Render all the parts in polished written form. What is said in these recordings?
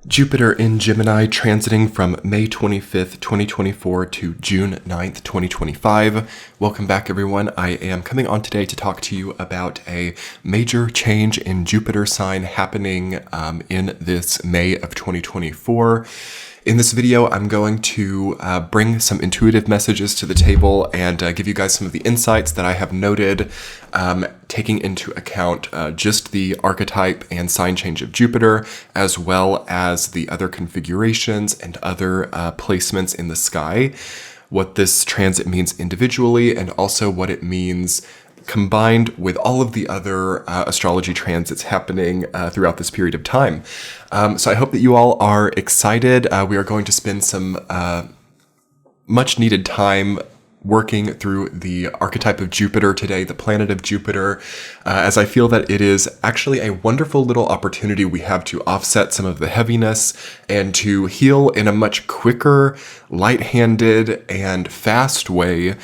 Jupiter in Gemini transiting from May 25th, 2024 to June 9th, 2025. Welcome back, everyone. I am coming on today to talk to you about a major change in Jupiter sign happening in this May of 2024. In this video, I'm going to bring some intuitive messages to the table and give you guys some of the insights that I have noted, taking into account just the archetype and sign change of Jupiter, as well as the other configurations and other placements in the sky, what this transit means individually, and also what it means combined with all of the other astrology transits happening throughout this period of time. So I hope that you all are excited. We are going to spend some much needed time working through the archetype of Jupiter today, the planet of Jupiter, as I feel that it is actually a wonderful little opportunity we have to offset some of the heaviness and to heal in a much quicker, light-handed, and fast way.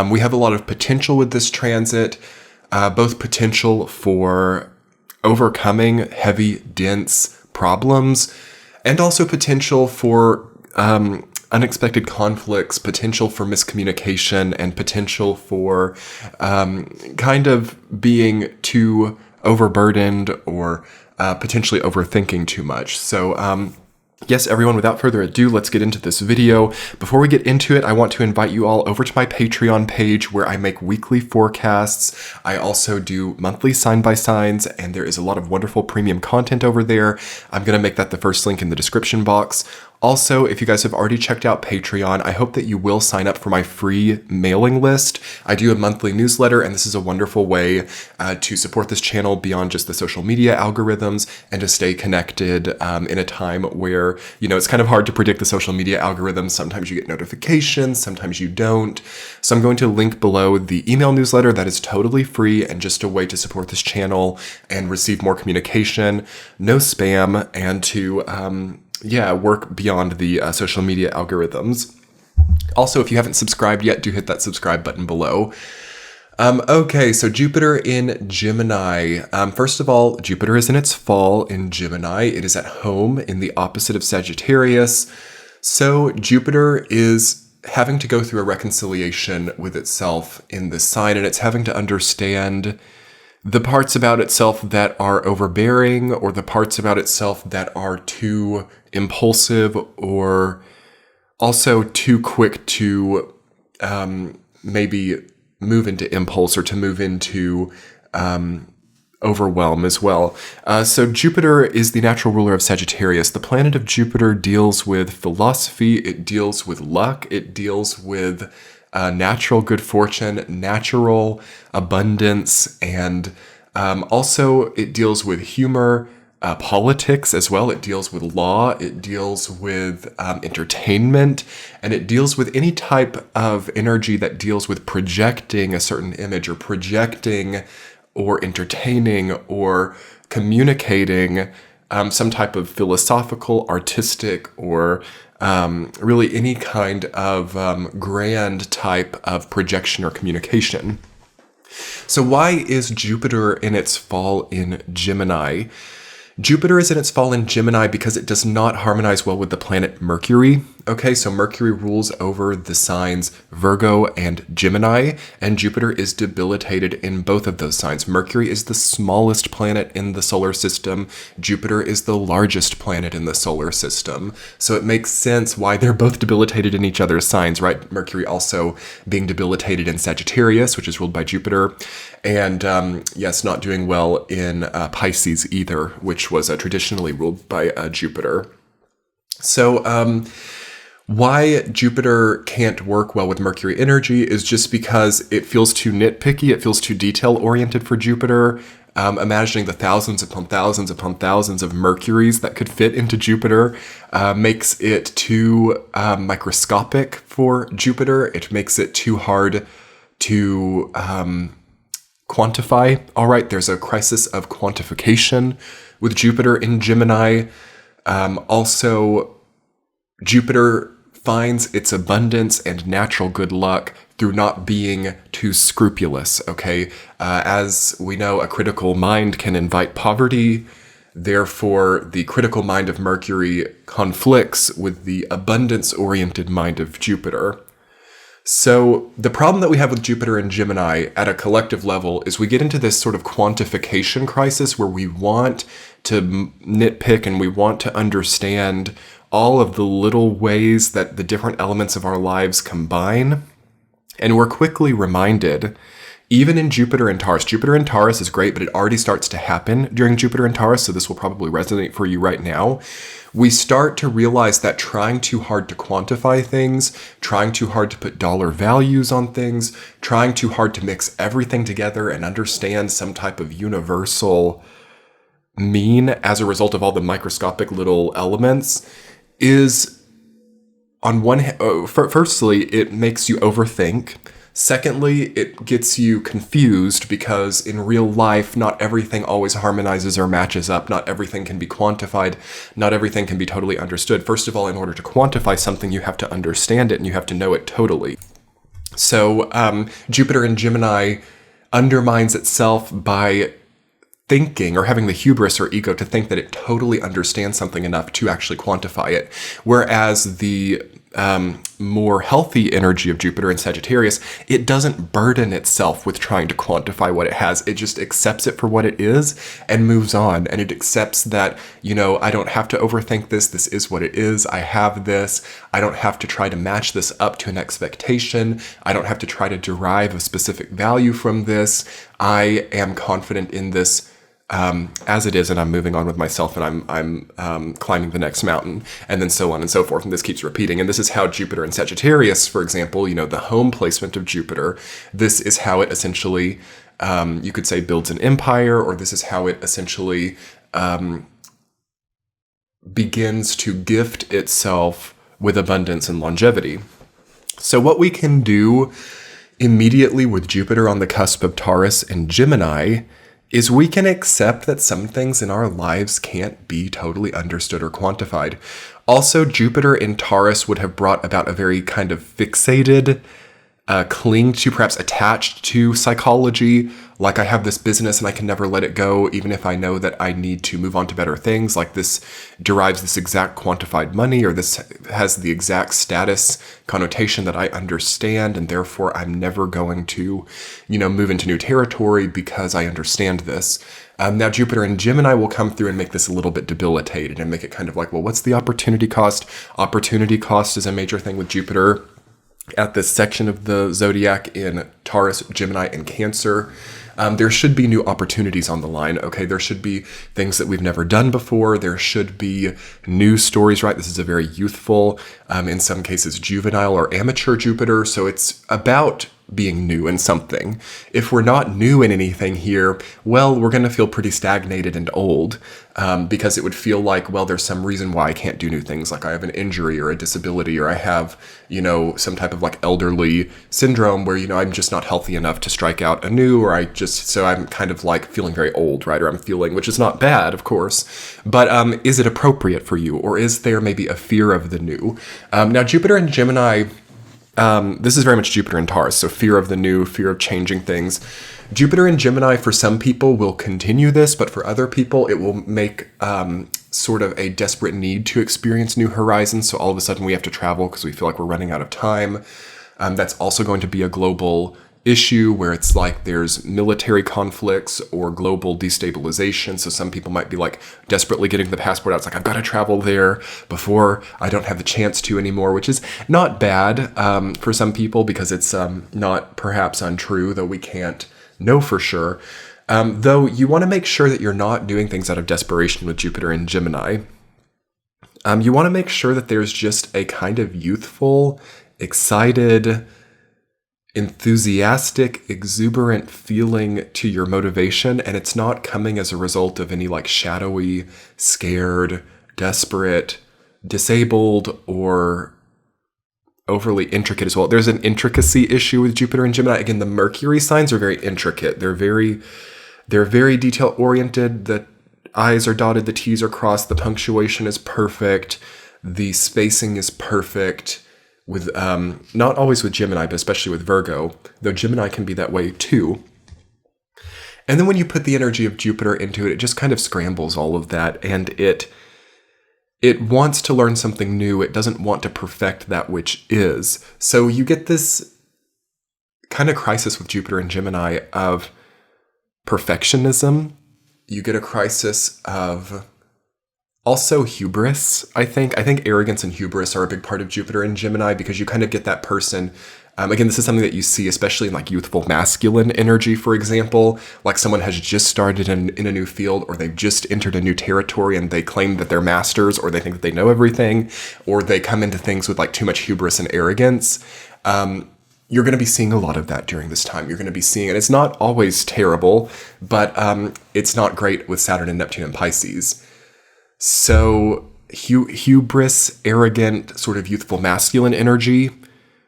We have a lot of potential with this transit, both potential for overcoming heavy, dense problems, and also potential for unexpected conflicts, potential for miscommunication, and potential for kind of being too overburdened or potentially overthinking too much. So yes, everyone, without further ado, let's get into this video. Before we get into it, I want to invite you all over to my Patreon page where I make weekly forecasts. I also do monthly sign-by-signs, and there is a lot of wonderful premium content over there. I'm going to make that the first link in the description box. Also, if you guys have already checked out Patreon, I hope that you will sign up for my free mailing list. I do a monthly newsletter, and this is a wonderful way to support this channel beyond just the social media algorithms and to stay connected in a time where, you know, it's kind of hard to predict the social media algorithms. Sometimes you get notifications, sometimes you don't. So I'm going to link below the email newsletter that is totally free and just a way to support this channel and receive more communication, no spam, and to work beyond the social media algorithms. Also, if you haven't subscribed yet, do hit that subscribe button below. Okay, so Jupiter in Gemini. First of all, Jupiter is in its fall in Gemini. It is at home in the opposite of Sagittarius. So Jupiter is having to go through a reconciliation with itself in this sign, and it's having to understand the parts about itself that are overbearing, or the parts about itself that are too impulsive, or also too quick to maybe move into impulse or to move into overwhelm as well. So Jupiter is the natural ruler of Sagittarius. The planet of Jupiter deals with philosophy, it deals with luck, it deals with natural good fortune, natural abundance, and also it deals with humor, politics as well. It deals with law, it deals with entertainment, and it deals with any type of energy that deals with projecting a certain image or projecting or entertaining or communicating some type of philosophical, artistic, or really any kind of grand type of projection or communication. So why is Jupiter in its fall in Gemini? Jupiter is in its fall in Gemini because it does not harmonize well with the planet Mercury. Okay, so Mercury rules over the signs Virgo and Gemini, and Jupiter is debilitated in both of those signs. Mercury is the smallest planet in the solar system. Jupiter is the largest planet in the solar system. So it makes sense why they're both debilitated in each other's signs, right? Mercury also being debilitated in Sagittarius, which is ruled by Jupiter, and yes, not doing well in Pisces either, which was traditionally ruled by Jupiter. So why Jupiter can't work well with Mercury energy is just because it feels too nitpicky, it feels too detail-oriented for Jupiter. Imagining the thousands upon thousands upon thousands of Mercuries that could fit into Jupiter makes it too microscopic for Jupiter. It makes it too hard to quantify. All right, there's a crisis of quantification with Jupiter in Gemini. Also, Jupiter finds its abundance and natural good luck through not being too scrupulous, okay? As we know, a critical mind can invite poverty. Therefore, the critical mind of Mercury conflicts with the abundance-oriented mind of Jupiter. So the problem that we have with Jupiter and Gemini at a collective level is we get into this sort of quantification crisis where we want to nitpick and we want to understand all of the little ways that the different elements of our lives combine. And we're quickly reminded, even in Jupiter and Taurus is great, but it already starts to happen during Jupiter and Taurus, so this will probably resonate for you right now. We start to realize that trying too hard to quantify things, trying too hard to put dollar values on things, trying too hard to mix everything together and understand some type of universal mean as a result of all the microscopic little elements is, on one hand, firstly, it makes you overthink. Secondly, it gets you confused because in real life, not everything always harmonizes or matches up. Not everything can be quantified. Not everything can be totally understood. First of all, in order to quantify something, you have to understand it and you have to know it totally. So Jupiter in Gemini undermines itself by thinking or having the hubris or ego to think that it totally understands something enough to actually quantify it. Whereas the more healthy energy of Jupiter in Sagittarius, it doesn't burden itself with trying to quantify what it has. It just accepts it for what it is and moves on. And it accepts that, I don't have to overthink this. This is what it is. I have this. I don't have to try to match this up to an expectation. I don't have to try to derive a specific value from this. I am confident in this as it is, and I'm moving on with myself, and I'm climbing the next mountain, and then so on and so forth, and this keeps repeating. And this is how Jupiter in Sagittarius, for example, the home placement of Jupiter, this is how it essentially, you could say, builds an empire, or this is how it essentially begins to gift itself with abundance and longevity. So what we can do immediately with Jupiter on the cusp of Taurus and Gemini is we can accept that some things in our lives can't be totally understood or quantified. Also, Jupiter in Taurus would have brought about a very kind of fixated, cling to, perhaps attached to psychology. Like, I have this business and I can never let it go, even if I know that I need to move on to better things. Like, this derives this exact quantified money, or this has the exact status connotation that I understand, and therefore I'm never going to, move into new territory because I understand this. Now, Jupiter in Gemini will come through and make this a little bit debilitated and make it kind of like, well, what's the opportunity cost? Opportunity cost is a major thing with Jupiter at this section of the zodiac in Taurus, Gemini, and Cancer. There should be new opportunities on the line, okay? There should be things that we've never done before. There should be new stories, right? This is a very youthful, in some cases juvenile or amateur Jupiter, so it's about being new in something. If we're not new in anything here, well, we're going to feel pretty stagnated and old, because it would feel like, well, there's some reason why I can't do new things. Like I have an injury or a disability, or I have, some type of like elderly syndrome where, I'm just not healthy enough to strike out anew, or so I'm kind of like feeling very old, right? Or I'm feeling, which is not bad, of course, but is it appropriate for you? Or is there maybe a fear of the new? Now, Jupiter and Gemini, this is very much Jupiter in Taurus, so fear of the new, fear of changing things. Jupiter in Gemini, for some people, will continue this, but for other people, it will make sort of a desperate need to experience new horizons. So all of a sudden we have to travel because we feel like we're running out of time. That's also going to be a global issue where it's like there's military conflicts or global destabilization. So some people might be like desperately getting the passport out. It's like, I've got to travel there before I don't have the chance to anymore, which is not bad for some people because it's not perhaps untrue, though we can't know for sure. Though you want to make sure that you're not doing things out of desperation with Jupiter and Gemini. You want to make sure that there's just a kind of youthful, excited, enthusiastic, exuberant feeling to your motivation, and it's not coming as a result of any like shadowy, scared, desperate, disabled, or overly intricate as well. There's an intricacy issue with Jupiter and Gemini. Again, the Mercury signs are very intricate. They're very detail oriented. The I's are dotted, the T's are crossed, the punctuation is perfect, the spacing is perfect. With not always with Gemini, but especially with Virgo, though Gemini can be that way too. And then when you put the energy of Jupiter into it, it just kind of scrambles all of that. And it wants to learn something new. It doesn't want to perfect that which is. So you get this kind of crisis with Jupiter and Gemini of perfectionism. You get a crisis of also hubris, I think. I think arrogance and hubris are a big part of Jupiter and Gemini, because you kind of get that person. Again, this is something that you see especially in like youthful masculine energy, for example. Like someone has just started in a new field, or they've just entered a new territory and they claim that they're masters, or they think that they know everything, or they come into things with like too much hubris and arrogance. You're going to be seeing a lot of that during this time. You're going to be seeing, and it's not always terrible, but it's not great with Saturn and Neptune and Pisces. So hubris, arrogant, sort of youthful masculine energy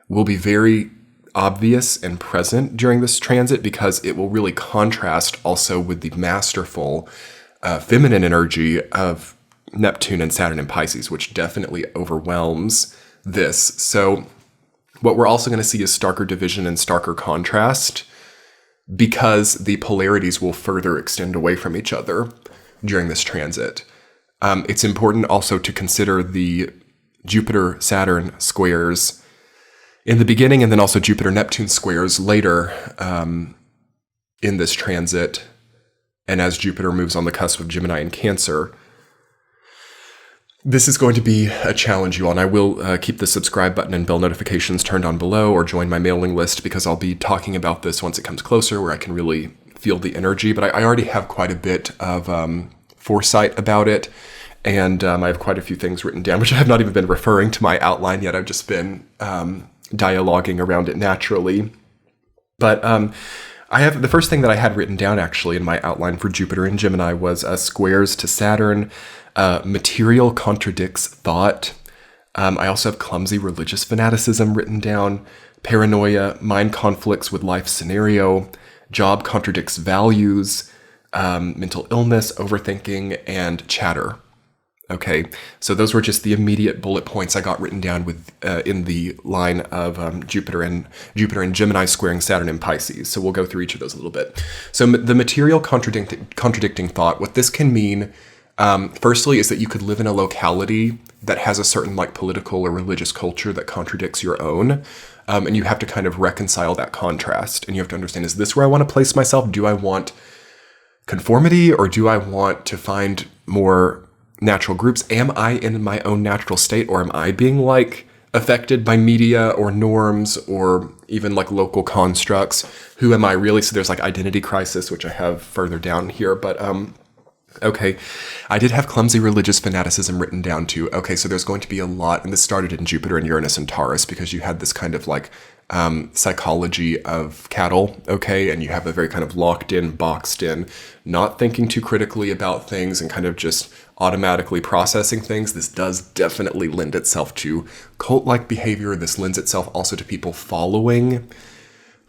will be very obvious and present during this transit, because it will really contrast also with the masterful feminine energy of Neptune and Saturn and Pisces, which definitely overwhelms this. So what we're also going to see is starker division and starker contrast, because the polarities will further extend away from each other during this transit. It's important also to consider the Jupiter-Saturn squares in the beginning, and then also Jupiter-Neptune squares later in this transit, and as Jupiter moves on the cusp of Gemini and Cancer. This is going to be a challenge, you all, and I will keep the subscribe button and bell notifications turned on below, or join my mailing list, because I'll be talking about this once it comes closer, where I can really feel the energy. But I already have quite a bit of foresight about it, and I have quite a few things written down, which I have not even been referring to my outline yet. I've just been dialoguing around it naturally. But I have the first thing that I had written down actually in my outline for Jupiter and Gemini was squares to Saturn. Material contradicts thought. I also have clumsy religious fanaticism written down. Paranoia, mind conflicts with life scenario. Job contradicts values. Mental illness, overthinking, and chatter. Okay, so those were just the immediate bullet points I got written down with in the line of Jupiter and Gemini squaring Saturn and Pisces. So we'll go through each of those a little bit. So the material contradicting thought, what this can mean, firstly, is that you could live in a locality that has a certain like political or religious culture that contradicts your own, and you have to kind of reconcile that contrast, and you have to understand: is this where I want to place myself? Do I want conformity, or do I want to find more natural groups? Am I in my own natural state, or am I being like affected by media or norms or even like local constructs? Who am I really? So there's like identity crisis, which I have further down here, but okay. I did have clumsy religious fanaticism written down too. Okay, so there's going to be a lot, and this started in Jupiter and Uranus and Taurus, because you had this kind of like psychology of cattle, okay, and you have a very kind of locked in, boxed in, not thinking too critically about things and kind of just automatically processing things. This does definitely lend itself to cult-like behavior. This lends itself also to people following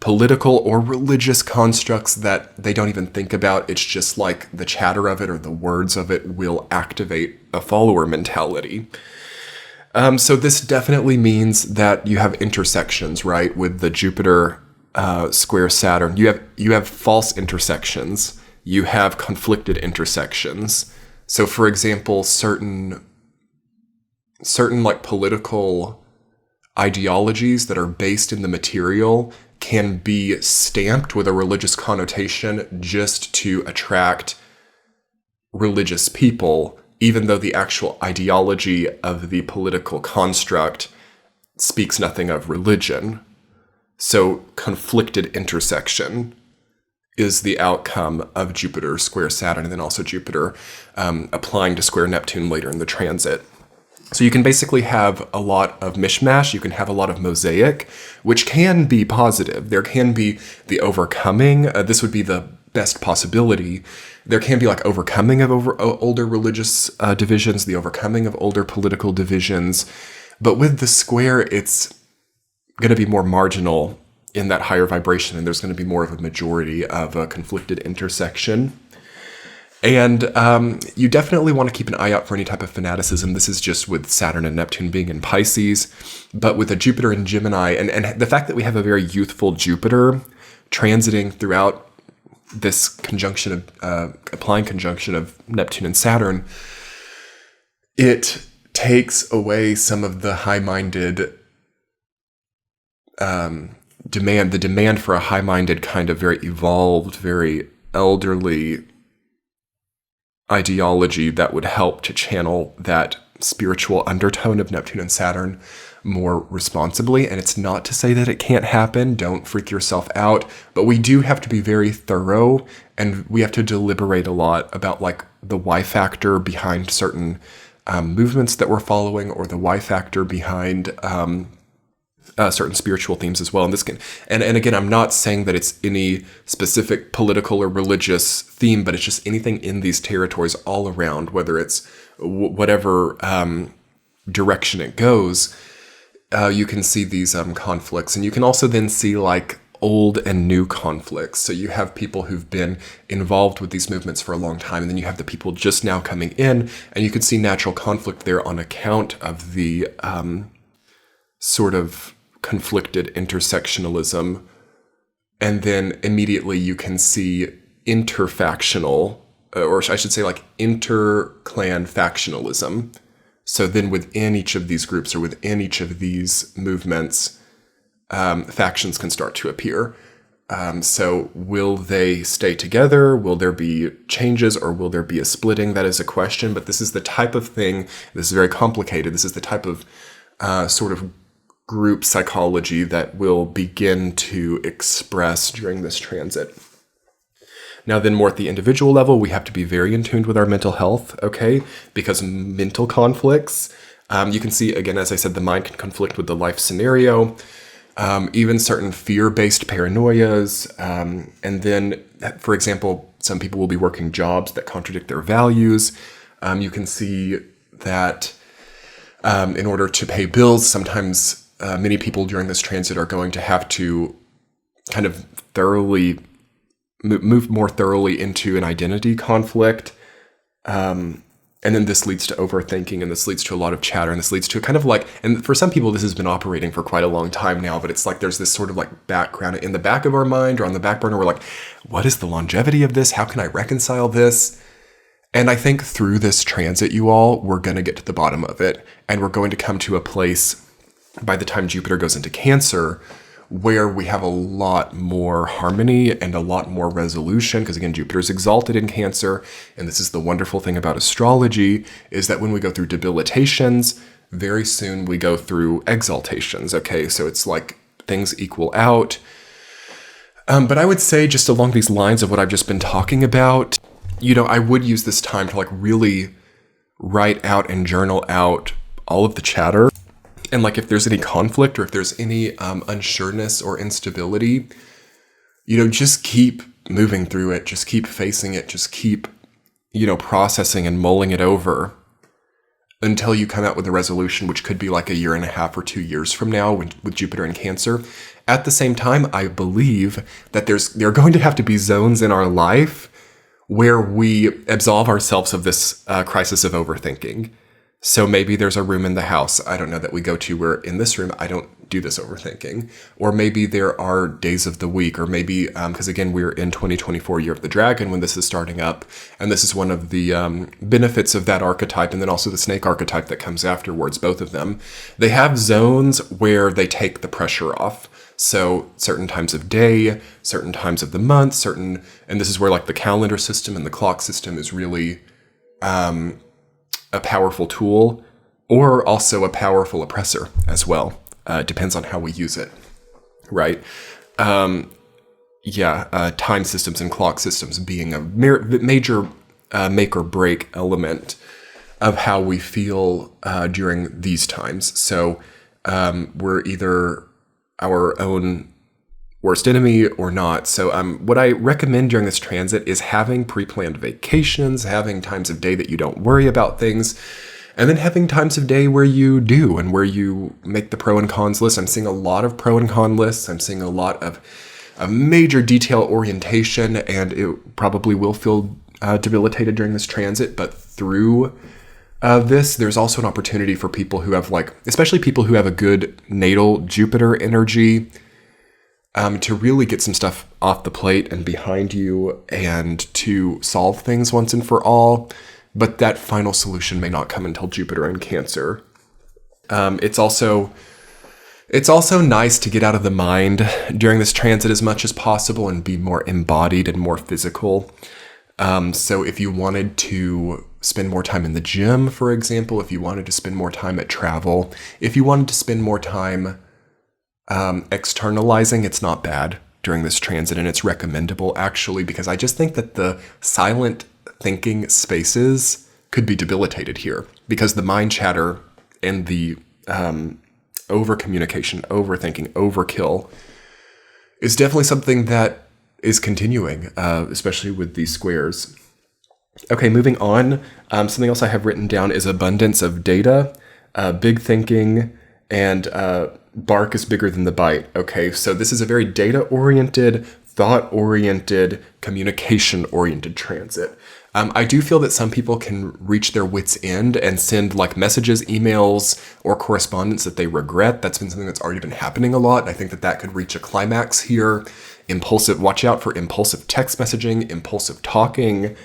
political or religious constructs that they don't even think about. It's just like the chatter of it or the words of it will activate a follower mentality. So this definitely means that you have intersections, right? With the Jupiter square Saturn, you have false intersections. You have conflicted intersections. So, for example, certain like political ideologies that are based in the material can be stamped with a religious connotation just to attract religious people, even though the actual ideology of the political construct speaks nothing of religion. So conflicted intersection is the outcome of Jupiter square Saturn, and then also Jupiter applying to square Neptune later in the transit. So you can basically have a lot of mishmash, you can have a lot of mosaic, which can be positive. There can be the overcoming, this would be the best possibility. There can be like overcoming of older religious divisions, the overcoming of older political divisions. But with the square, it's going to be more marginal in that higher vibration, and there's going to be more of a majority of a conflicted intersection. And you definitely want to keep an eye out for any type of fanaticism. This is just with Saturn and Neptune being in Pisces, but with a Jupiter and Gemini, and the fact that we have a very youthful Jupiter transiting throughout this conjunction of applying conjunction of Neptune and Saturn, it takes away some of the high-minded the demand for a high-minded kind of very evolved, very elderly ideology that would help to channel that spiritual undertone of Neptune and Saturn more responsibly. And it's not to say that it can't happen. Don't freak yourself out. But we do have to be very thorough, and we have to deliberate a lot about like the why factor behind certain movements that we're following, or the why factor behind certain spiritual themes as well. And this can, and again, I'm not saying that it's any specific political or religious theme, but it's just anything in these territories all around, whether it's whatever direction it goes. You can see these conflicts, and you can also then see like old and new conflicts. So you have people who've been involved with these movements for a long time, and then you have the people just now coming in, and you can see natural conflict there on account of the sort of conflicted intersectionalism. And then immediately you can see interfactional, or I should say like interclan factionalism. So then within each of these groups, or within each of these movements, factions can start to appear. So will they stay together? Will there be changes, or will there be a splitting? That is a question, but this is the type of thing, this is very complicated. This is the type of sort of group psychology that will begin to express during this transit. Now then, more at the individual level, we have to be very in tune with our mental health, okay? Because mental conflicts, you can see, again, as I said, the mind can conflict with the life scenario, even certain fear-based paranoias. And then, for example, some people will be working jobs that contradict their values. You can see that in order to pay bills, sometimes many people during this transit are going to have to kind of thoroughly move more thoroughly into an identity conflict. And then this leads to overthinking, and this leads to a lot of chatter, and this leads to kind of like, and for some people this has been operating for quite a long time now, but it's like there's this sort of like background in the back of our mind, or on the back burner, we're like, what is the longevity of this? How can I reconcile this? And I think through this transit, you all, we're going to get to the bottom of it, and we're going to come to a place by the time Jupiter goes into Cancer where we have a lot more harmony and a lot more resolution, because again, Jupiter's exalted in Cancer, and this is the wonderful thing about astrology, is that when we go through debilitations, very soon we go through exaltations, okay? So it's like things equal out. But I would say, just along these lines of what I've just been talking about, you know, I would use this time to like really write out and journal out all of the chatter. And like if there's any conflict, or if there's any unsureness or instability, you know, just keep moving through it. Just keep facing it. Just keep, you know, processing and mulling it over until you come out with a resolution, which could be like a year and a half or 2 years from now with Jupiter in Cancer. At the same time, I believe that there are going to have to be zones in our life where we absolve ourselves of this crisis of overthinking. So maybe there's a room in the house, I don't know, that we go to where in this room, I don't do this overthinking. Or maybe there are days of the week, or maybe, because again, we're in 2024 Year of the Dragon when this is starting up. And this is one of the benefits of that archetype, and then also the snake archetype that comes afterwards, both of them. They have zones where they take the pressure off. So certain times of day, certain times of the month, and this is where like the calendar system and the clock system is really a powerful tool, or also a powerful oppressor as well. It depends on how we use it, right? Time systems and clock systems being a major make or break element of how we feel during these times. So we're either our own worst enemy or not. So what I recommend during this transit is having pre-planned vacations, having times of day that you don't worry about things, and then having times of day where you do, and where you make the pro and cons list. I'm seeing a lot of pro and con lists. I'm seeing a lot of a major detail orientation, and it probably will feel debilitated during this transit, but through this, there's also an opportunity for people who have especially people who have a good natal Jupiter energy, to really get some stuff off the plate and behind you and to solve things once and for all. But that final solution may not come until Jupiter in Cancer. It's also nice to get out of the mind during this transit as much as possible and be more embodied and more physical. So if you wanted to spend more time in the gym, for example, if you wanted to spend more time at travel, if you wanted to spend more time externalizing, it's not bad during this transit, and it's recommendable actually, because I just think that the silent thinking spaces could be debilitated here, because the mind chatter and the over communication, overthinking, overkill is definitely something that is continuing, especially with these squares. Okay, moving on. Something else I have written down is abundance of data, big thinking, and bark is bigger than the bite. Okay, so this is a very data-oriented, thought-oriented, communication-oriented transit. I do feel that some people can reach their wits' end and send like messages, emails, or correspondence that they regret. That's been something that's already been happening a lot. And I think that could reach a climax here. Watch out for impulsive text messaging, impulsive talking,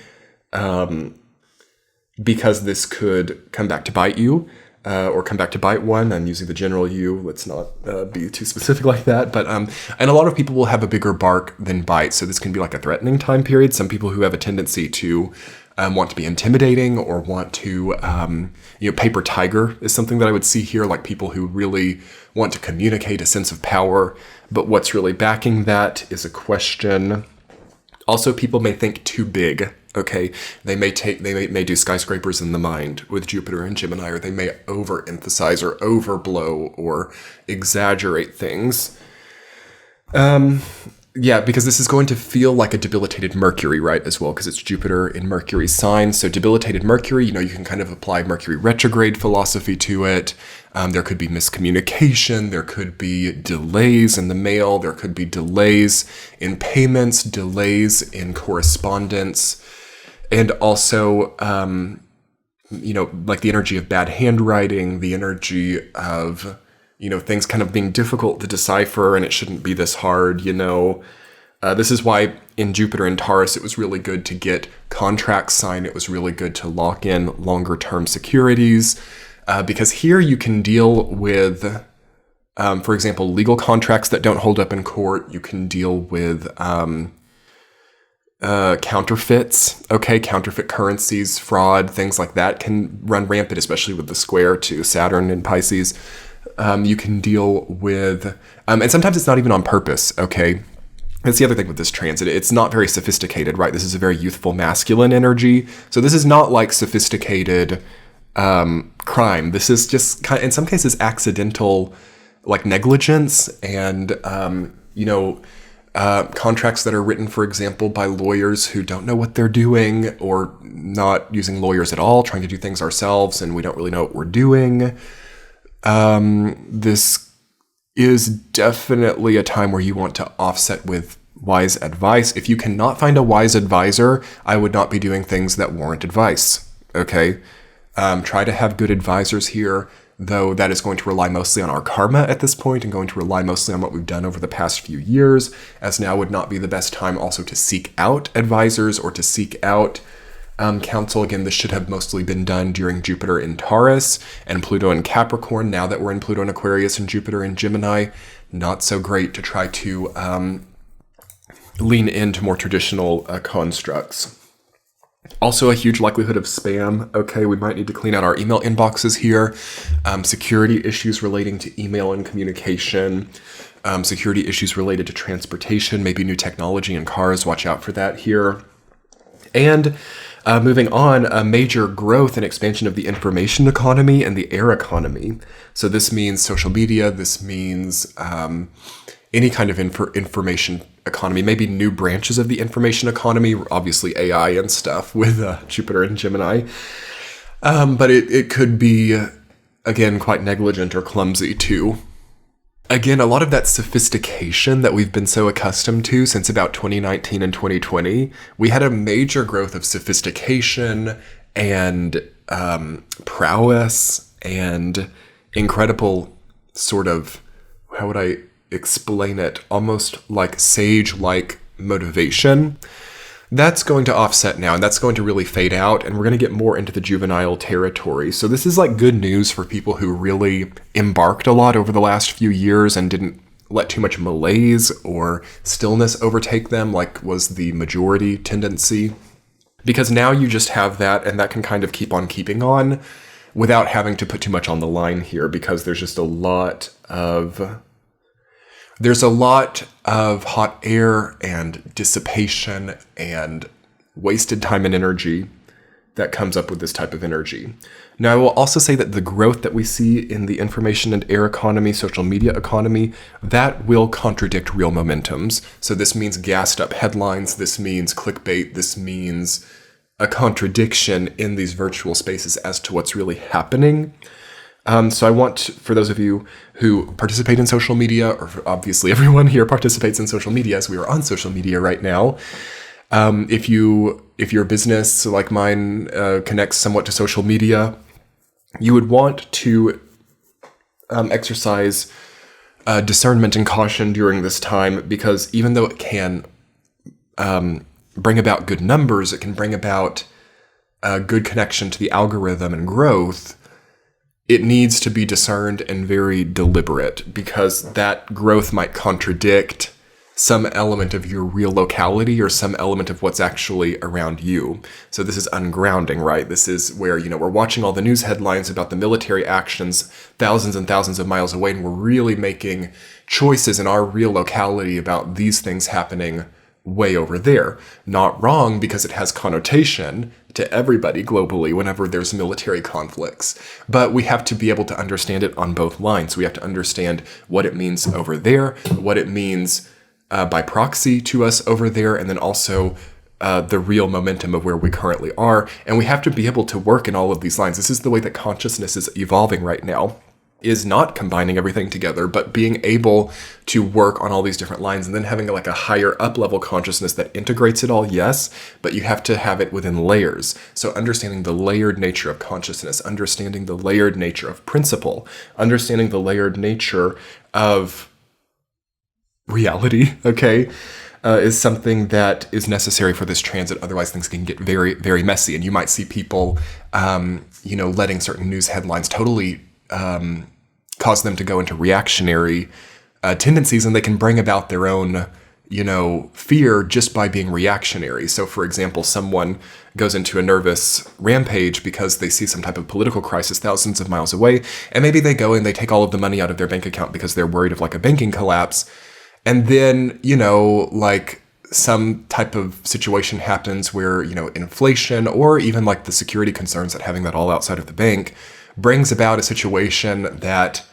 because this could come back to bite you. Or come back to bite one. I'm using the general you. Let's not be too specific like that. But and a lot of people will have a bigger bark than bite. So this can be like a threatening time period. Some people who have a tendency to want to be intimidating or want to, paper tiger is something that I would see here. Like people who really want to communicate a sense of power. But what's really backing that is a question. Also, people may think too big. Okay, they may do skyscrapers in the mind with Jupiter and Gemini, or they may overemphasize or overblow or exaggerate things. Because this is going to feel like a debilitated Mercury, right, as well, because it's Jupiter in Mercury's sign. So debilitated Mercury, you can kind of apply Mercury retrograde philosophy to it. There could be miscommunication. There could be delays in the mail. There could be delays in payments, delays in correspondence. And also, like the energy of bad handwriting, the energy of, things kind of being difficult to decipher, and it shouldn't be this hard, This is why in Jupiter and Taurus, it was really good to get contracts signed. It was really good to lock in longer term securities, because here you can deal with, for example, legal contracts that don't hold up in court. You can deal with counterfeits, counterfeit currencies, fraud, things like that can run rampant, especially with the square to Saturn in Pisces. You can deal with, and sometimes it's not even on purpose, okay? That's the other thing with this transit. It's not very sophisticated, right? This is a very youthful masculine energy. So this is not like sophisticated crime. This is just, in some cases, accidental, like negligence and, contracts that are written, for example, by lawyers who don't know what they're doing, or not using lawyers at all, trying to do things ourselves, and we don't really know what we're doing. This is definitely a time where you want to offset with wise advice. If you cannot find a wise advisor, I would not be doing things that warrant advice, okay? Try to have good advisors here, though that is going to rely mostly on our karma at this point and going to rely mostly on what we've done over the past few years, as now would not be the best time also to seek out advisors or to seek out counsel. Again, this should have mostly been done during Jupiter in Taurus and Pluto in Capricorn. Now that we're in Pluto in Aquarius and Jupiter in Gemini, not so great to try to lean into more traditional constructs. Also, a huge likelihood of spam. Okay, we might need to clean out our email inboxes here. Security issues relating to email and communication. Security issues related to transportation, maybe new technology in cars. Watch out for that here. And moving on, a major growth and expansion of the information economy and the air economy. So this means social media. This means any kind of information economy, maybe new branches of the information economy, obviously AI and stuff with Jupiter and Gemini. But it could be, again, quite negligent or clumsy too. Again, a lot of that sophistication that we've been so accustomed to since about 2019 and 2020, we had a major growth of sophistication and prowess and incredible sort of, how would I explain it, almost like sage-like motivation, that's going to offset now, and that's going to really fade out, and we're going to get more into the juvenile territory. So this is like good news for people who really embarked a lot over the last few years and didn't let too much malaise or stillness overtake them, like was the majority tendency. Because now you just have that, and that can kind of keep on keeping on without having to put too much on the line here, because there's just a lot of hot air and dissipation and wasted time and energy that comes up with this type of energy. Now, I will also say that the growth that we see in the information and air economy, social media economy, that will contradict real momentums. So this means gassed up headlines, this means clickbait, this means a contradiction in these virtual spaces as to what's really happening. So I want, for those of you who participate in social media, or obviously everyone here participates in social media, as we are on social media right now. If your business, like mine, connects somewhat to social media, you would want to exercise discernment and caution during this time, because even though it can bring about good numbers, it can bring about a good connection to the algorithm and growth. It needs to be discerned and very deliberate, because that growth might contradict some element of your real locality or some element of what's actually around you. So this is ungrounding, right? This is where, we're watching all the news headlines about the military actions thousands and thousands of miles away, and we're really making choices in our real locality about these things happening way over there. Not wrong, because it has connotation to everybody globally whenever there's military conflicts. But we have to be able to understand it on both lines. We have to understand what it means over there, what it means by proxy to us over there, and then also the real momentum of where we currently are. And we have to be able to work in all of these lines. This is the way that consciousness is evolving right now, is not combining everything together, but being able to work on all these different lines, and then having like a higher up level consciousness that integrates it all, yes, but you have to have it within layers. So understanding the layered nature of consciousness, understanding the layered nature of principle, understanding the layered nature of reality, okay, is something that is necessary for this transit. Otherwise, things can get very, very messy. And you might see people, letting certain news headlines totally cause them to go into reactionary tendencies, and they can bring about their own, fear just by being reactionary. So, for example, someone goes into a nervous rampage because they see some type of political crisis thousands of miles away, and maybe they go and they take all of the money out of their bank account because they're worried of like a banking collapse. And then, like some type of situation happens where, inflation, or even like the security concerns that having that all outside of the bank brings about a situation that,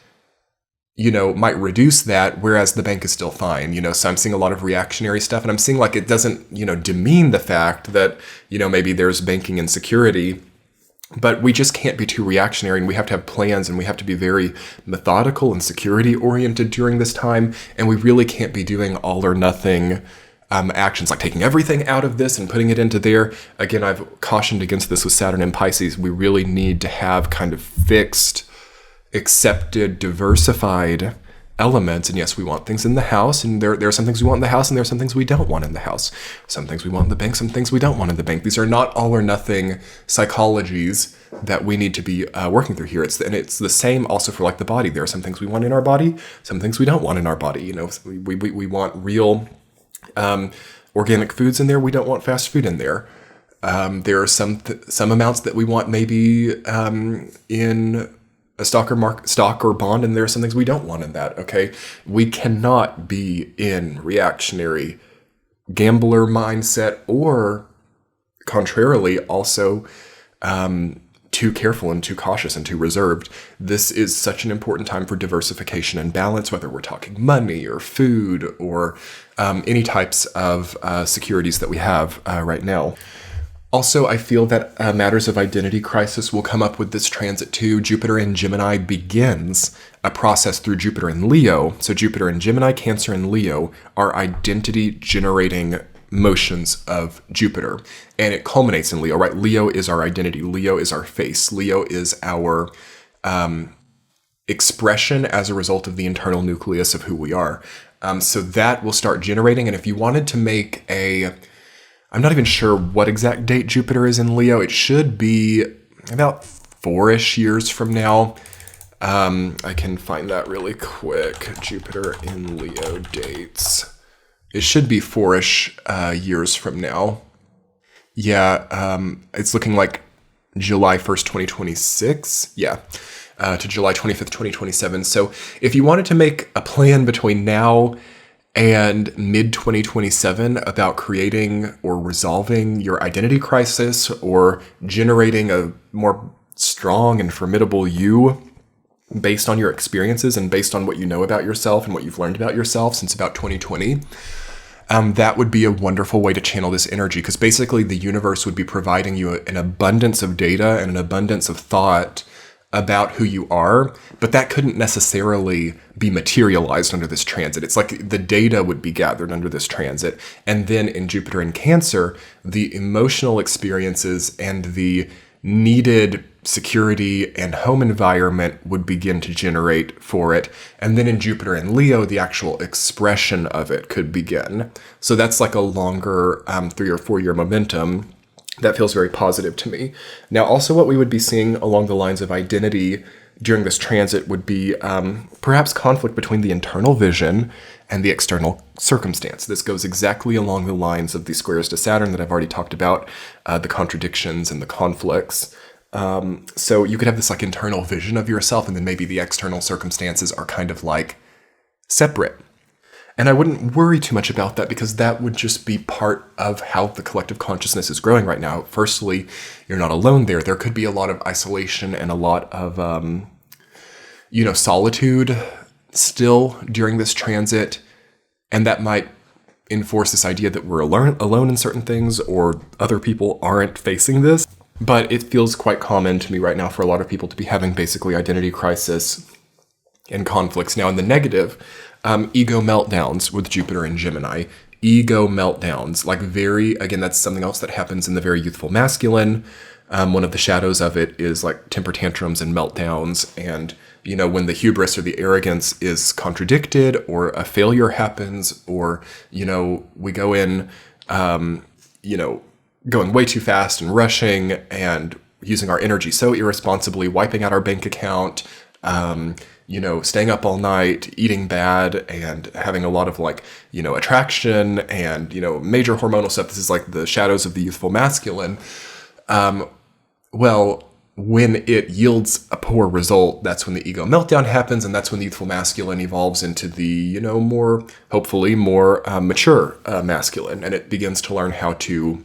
might reduce that, whereas the bank is still fine. So I'm seeing a lot of reactionary stuff, and I'm seeing like it doesn't, demean the fact that, maybe there's banking insecurity, but we just can't be too reactionary, and we have to have plans, and we have to be very methodical and security oriented during this time. And we really can't be doing all or nothing actions, like taking everything out of this and putting it into there. Again, I've cautioned against this with Saturn and Pisces. We really need to have kind of fixed, accepted, diversified elements. And yes, we want things in the house, and there are some things we want in the house, and there are some things we don't want in the house. Some things we want in the bank, some things we don't want in the bank. These are not all or nothing psychologies that we need to be working through here. It's the same also for like the body. There are some things we want in our body, some things we don't want in our body. We want real organic foods in there. We don't want fast food in there. There are some amounts that we want maybe in a stock or bond, and there are some things we don't want in that. Okay, we cannot be in reactionary gambler mindset, or contrarily, also too careful and too cautious and too reserved. This is such an important time for diversification and balance, whether we're talking money or food or any types of securities that we have right now. Also, I feel that matters of identity crisis will come up with this transit too. Jupiter in Gemini begins a process through Jupiter in Leo. So Jupiter in Gemini, Cancer, and Leo are identity generating motions of Jupiter. And it culminates in Leo, right? Leo is our identity. Leo is our face. Leo is our expression as a result of the internal nucleus of who we are. So that will start generating. And if you wanted to make I'm not even sure what exact date Jupiter is in Leo. It should be about 4-ish years from now. I can find that really quick. Jupiter in Leo dates. It should be 4-ish years from now. Yeah, it's looking like July 1st, 2026. Yeah, to July 25th, 2027. So if you wanted to make a plan between now and mid-2027 about creating or resolving your identity crisis or generating a more strong and formidable you based on your experiences and based on what you know about yourself and what you've learned about yourself since about 2020, that would be a wonderful way to channel this energy, because basically the universe would be providing you an abundance of data and an abundance of thought about who you are, but that couldn't necessarily be materialized under this transit. It's like the data would be gathered under this transit. And then in Jupiter in Cancer, the emotional experiences and the needed security and home environment would begin to generate for it. And then in Jupiter in Leo, the actual expression of it could begin. So that's like a longer 3 or 4 year momentum. That feels very positive to me. Now, also what we would be seeing along the lines of identity during this transit would be perhaps conflict between the internal vision and the external circumstance. This goes exactly along the lines of the squares to Saturn that I've already talked about, the contradictions and the conflicts. So you could have this like internal vision of yourself, and then maybe the external circumstances are kind of like separate. And I wouldn't worry too much about that, because that would just be part of how the collective consciousness is growing right now. Firstly, you're not alone there. There could be a lot of isolation and a lot of, solitude still during this transit. And that might enforce this idea that we're alone in certain things, or other people aren't facing this. But it feels quite common to me right now for a lot of people to be having basically identity crisis and conflicts. Now, in the negative, ego meltdowns with Jupiter in Gemini. Ego meltdowns, again, that's something else that happens in the very youthful masculine. One of the shadows of it is like temper tantrums and meltdowns. And, when the hubris or the arrogance is contradicted, or a failure happens, or, we go in, going way too fast and rushing and using our energy so irresponsibly, wiping out our bank account, staying up all night, eating bad, and having a lot of attraction and, major hormonal stuff. This is like the shadows of the youthful masculine. When it yields a poor result, that's when the ego meltdown happens, and that's when the youthful masculine evolves into the, hopefully more mature masculine, and it begins to learn how to,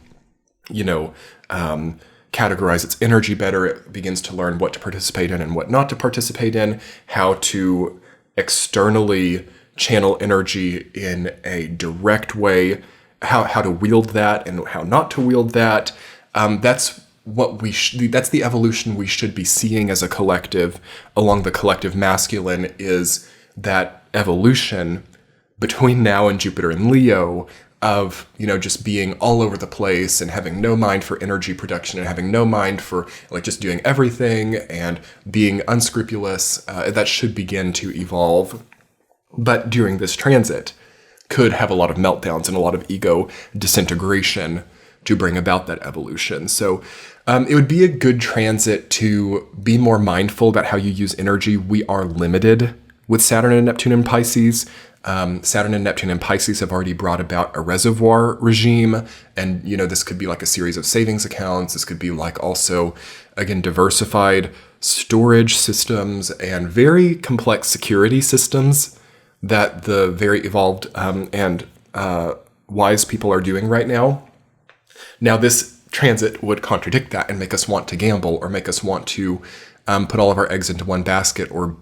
categorize its energy better. It begins to learn what to participate in and what not to participate in, how to externally channel energy in a direct way, how to wield that and how not to wield that. That's the evolution we should be seeing as a collective along the collective masculine, is that evolution between now and Jupiter in Leo of, just being all over the place and having no mind for energy production and having no mind for just doing everything and being unscrupulous. That should begin to evolve. But during this transit could have a lot of meltdowns and a lot of ego disintegration to bring about that evolution. So it would be a good transit to be more mindful about how you use energy. We are limited with Saturn and Neptune in Pisces. Saturn and Neptune in Pisces have already brought about a reservoir regime. And, this could be like a series of savings accounts. This could be like also, again, diversified storage systems and very complex security systems that the very evolved and wise people are doing right now. Now, this transit would contradict that and make us want to gamble, or make us want to put all of our eggs into one basket, or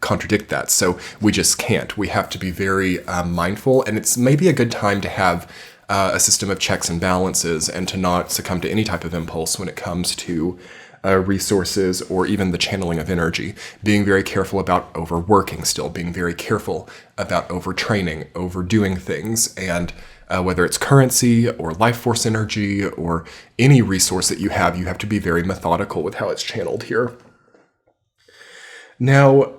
contradict that. So we just can't. We have to be very mindful, and it's maybe a good time to have a system of checks and balances, and to not succumb to any type of impulse when it comes to resources or even the channeling of energy. Being very careful about overworking still, being very careful about overtraining, overdoing things, and whether it's currency or life force energy or any resource that you have to be very methodical with how it's channeled here. Now,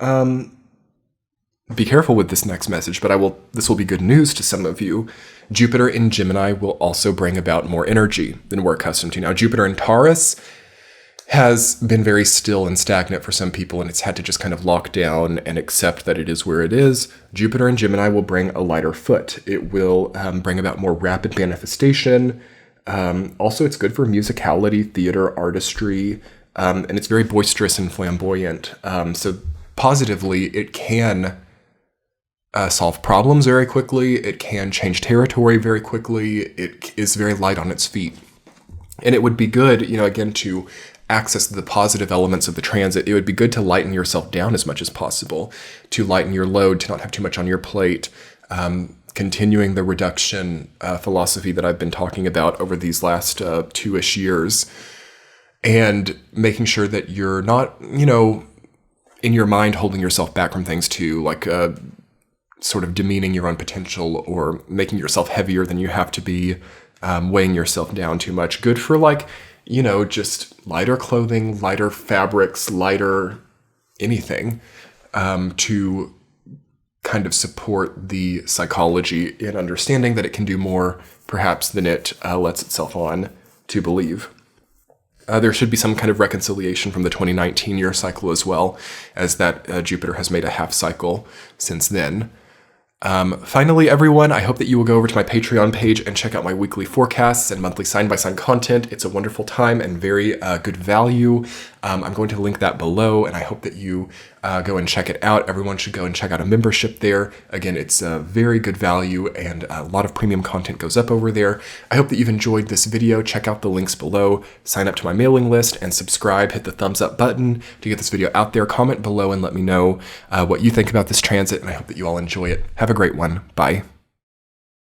be careful with this next message, but this will be good news to some of you. Jupiter in Gemini will also bring about more energy than we're accustomed to. Now, Jupiter in Taurus has been very still and stagnant for some people, and it's had to just kind of lock down and accept that it is where it is. Jupiter in Gemini will bring a lighter foot. It will bring about more rapid manifestation. Also, it's good for musicality, theater, artistry, and it's very boisterous and flamboyant. So positively, it can solve problems very quickly. It can change territory very quickly. It is very light on its feet. And it would be good, again, to access the positive elements of the transit. It would be good to lighten yourself down as much as possible, to lighten your load, to not have too much on your plate, continuing the reduction philosophy that I've been talking about over these last 2-ish years, and making sure that you're not, in your mind holding yourself back from things too, like sort of demeaning your own potential or making yourself heavier than you have to be, weighing yourself down too much. Good for just lighter clothing, lighter fabrics, lighter anything, to kind of support the psychology and understanding that it can do more, perhaps, than it lets itself on to believe. There should be some kind of reconciliation from the 2019 year cycle as well, as that Jupiter has made a half cycle since then. Finally, everyone, I hope that you will go over to my Patreon page and check out my weekly forecasts and monthly sign-by-sign content. It's a wonderful time and very good value. I'm going to link that below, and I hope that you go and check it out. Everyone should go and check out a membership there. Again, it's a very good value, and a lot of premium content goes up over there. I hope that you've enjoyed this video. Check out the links below. Sign up to my mailing list and subscribe. Hit the thumbs up button to get this video out there. Comment below and let me know what you think about this transit, and I hope that you all enjoy it. Have a great one. Bye.